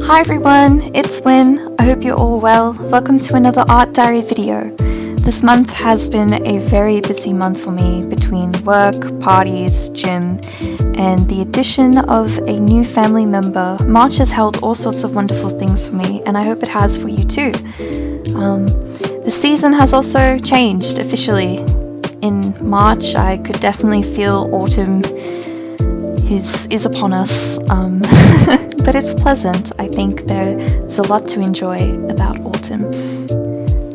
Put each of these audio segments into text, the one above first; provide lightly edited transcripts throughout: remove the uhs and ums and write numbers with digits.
Hi everyone, it's Wynn. I hope you're all well. Welcome to another art diary video. This month has been a very busy month for me between work, parties, gym, and the addition of a new family member. March has held all sorts of wonderful things for me, and I hope it has for you too. The season has also changed officially. In March, I could definitely feel autumn is upon us, but it's pleasant. I think there's a lot to enjoy about autumn.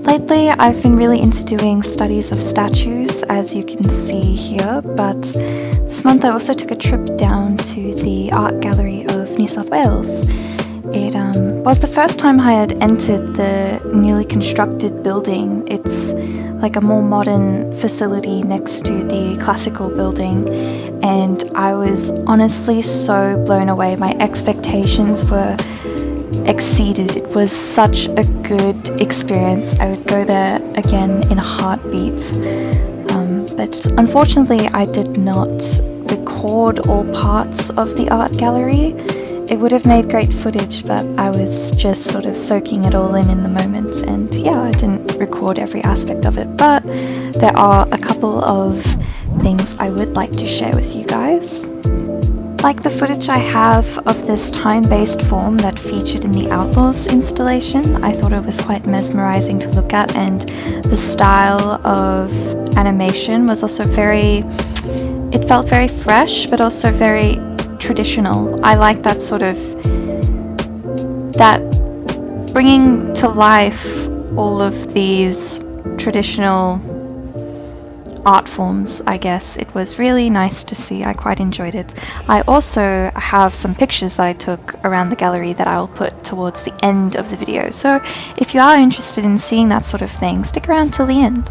Lately, I've been really into doing studies of statues, as you can see here, but this month I also took a trip down to the Art Gallery of New South Wales. It was the first time I had entered the newly constructed building. It's like a more modern facility next to the classical building, and I was honestly so blown away. My expectations were exceeded. It was such a good experience. I would go there again in a heartbeat. But unfortunately, I did not record all parts of the art gallery. It would have made great footage, but I was just sort of soaking it all in the moment, and yeah, I didn't record every aspect of it, but there are a couple of things I would like to share with you guys. Like the footage I have of this time-based form that featured in the Outlaws installation, I thought it was quite mesmerizing to look at, and the style of animation was also it felt very fresh, but also very traditional. I like that sort of, that bringing to life all of these traditional art forms, I guess. It was really nice to see. I quite enjoyed it. I also have some pictures that I took around the gallery that I'll put towards the end of the video. So if you are interested in seeing that sort of thing, stick around till the end.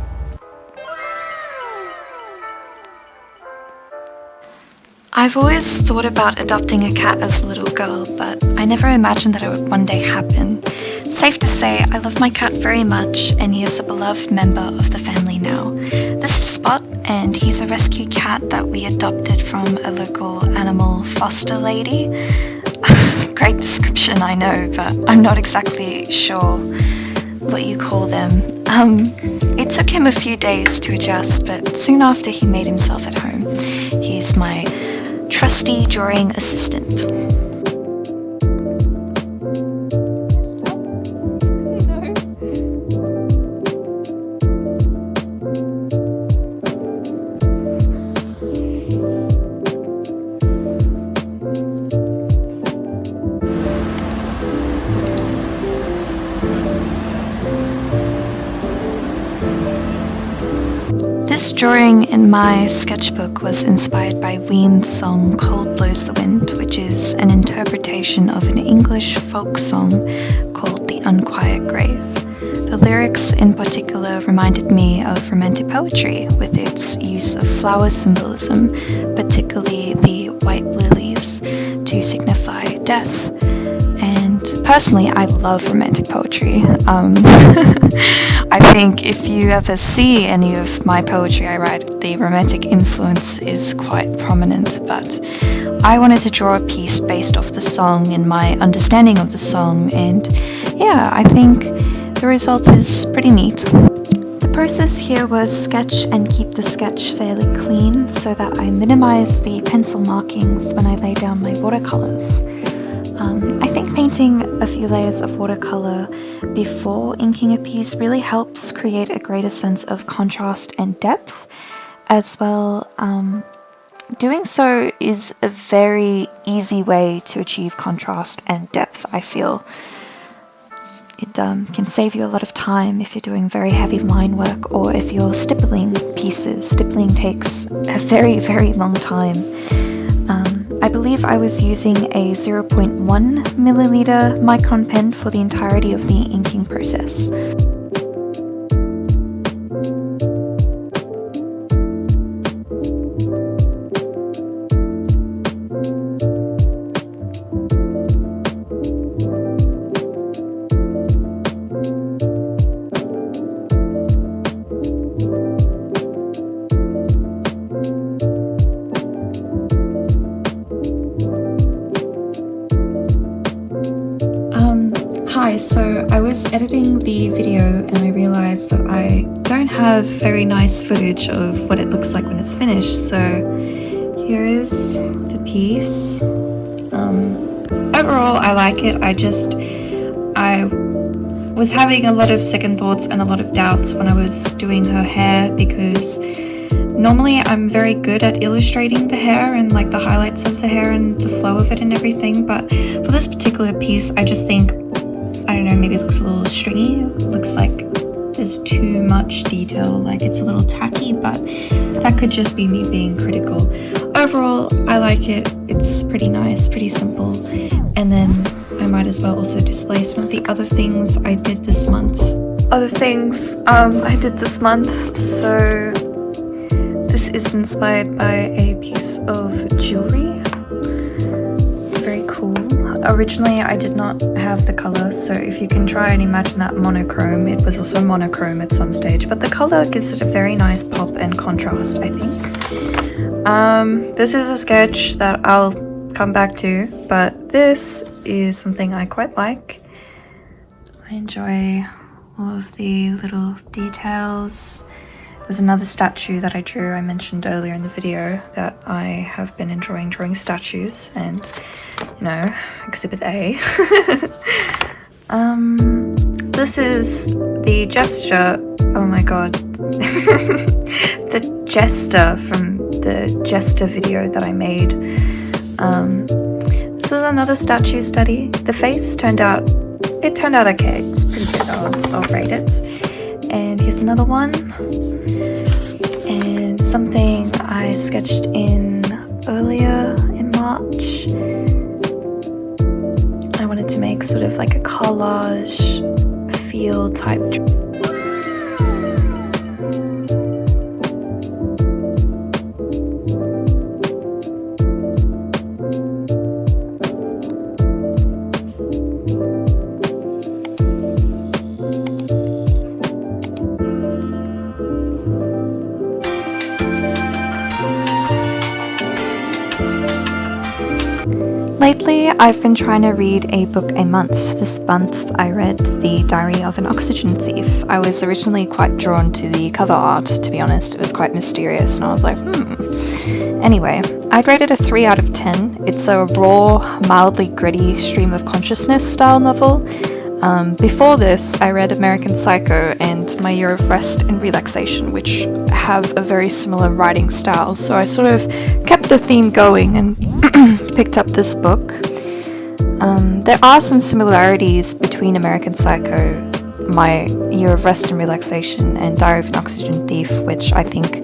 I've always thought about adopting a cat as a little girl, but I never imagined that it would one day happen. Safe to say, I love my cat very much, and he is a beloved member of the family now. This is Spot, and he's a rescue cat that we adopted from a local animal foster lady. Great description, I know, but I'm not exactly sure what you call them. It took him a few days to adjust, but soon after he made himself at home. He's my trusty drawing assistant. This drawing in my sketchbook was inspired by Wynn's song Cold Blows the Wind, which is an interpretation of an English folk song called The Unquiet Grave. The lyrics in particular reminded me of romantic poetry with its use of flower symbolism, particularly the white lilies to signify death. And personally, I love romantic poetry. I think if you ever see any of my poetry I write, the romantic influence is quite prominent, but I wanted to draw a piece based off the song and my understanding of the song, and yeah, I think the result is pretty neat. The process here was sketch and keep the sketch fairly clean so that I minimize the pencil markings when I lay down my watercolors. I think painting a few layers of watercolor before inking a piece really helps create a greater sense of contrast and depth. As well, doing so is a very easy way to achieve contrast and depth, I feel. It can save you a lot of time if you're doing very heavy line work or if you're stippling pieces. Stippling takes a very, very long time. I believe I was using a 0.1 milliliter micron pen for the entirety of the inking process. Hi, so I was editing the video and I realized that I don't have very nice footage of what it looks like when it's finished, so here is the piece. Overall, I like it. I was having a lot of second thoughts and a lot of doubts when I was doing her hair, because normally I'm very good at illustrating the hair and like the highlights of the hair and the flow of it and everything, but for this particular piece I just think, I don't know, maybe it looks a little stringy. It looks like there's too much detail, like it's a little tacky, but that could just be me being critical. Overall, I like it. It's pretty nice, pretty simple. And then I might as well also display some of the other things I did this month. So this is inspired by a piece of jewelry. Very cool. Originally I did not have the color, so if you can try and imagine that monochrome, it was also monochrome at some stage, but the color gives it a very nice pop and contrast, I think. This is a sketch that I'll come back to, but this is something I quite like. I enjoy all of the little details. There's another statue that I drew. I mentioned earlier in the video that I have been enjoying drawing statues, and you know, exhibit A. This is the gesture, oh my god, the jester from the jester video that I made. This was another statue study. The face turned out okay. It's pretty good. I'll rate it. And here's another one. And something I sketched in earlier in March. I wanted to make sort of like a collage feel type. Lately, I've been trying to read a book a month. This month, I read The Diary of an Oxygen Thief. I was originally quite drawn to the cover art, to be honest. It was quite mysterious, and I was like, Anyway, I'd rate it a 3 out of 10. It's a raw, mildly gritty stream of consciousness style novel. Before this, I read American Psycho and My Year of Rest and Relaxation, which have a very similar writing style, so I sort of kept the theme going and picked up this book. There are some similarities between American Psycho, My Year of Rest and Relaxation, and Diary of an Oxygen Thief, which I think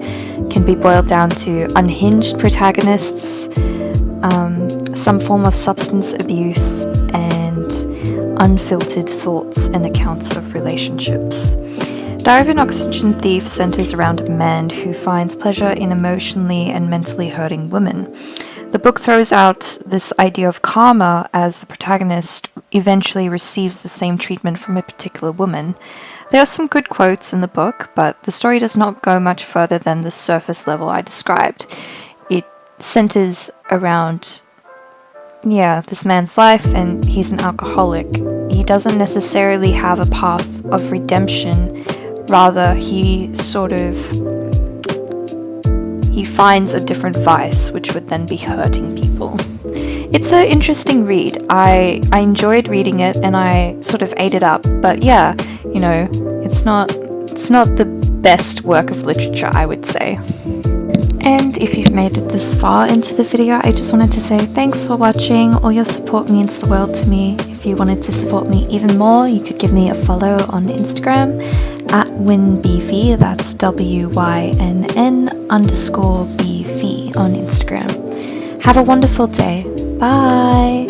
can be boiled down to unhinged protagonists, some form of substance abuse, and unfiltered thoughts and accounts of relationships. Diary of an Oxygen Thief centers around a man who finds pleasure in emotionally and mentally hurting women. The book throws out this idea of karma as the protagonist eventually receives the same treatment from a particular woman. There are some good quotes in the book, but the story does not go much further than the surface level I described. It centers around this man's life, and he's an alcoholic. He doesn't necessarily have a path of redemption, rather he finds a different vice, which would then be hurting people. It's an interesting read. I enjoyed reading it, and I sort of ate it up, but yeah, you know, it's not the best work of literature, I would say. And if you've made it this far into the video, I just wanted to say thanks for watching. All your support means the world to me. If you wanted to support me even more, you could give me a follow on Instagram at WynnBV. That's WYNN_BV on Instagram. Have a wonderful day. Bye.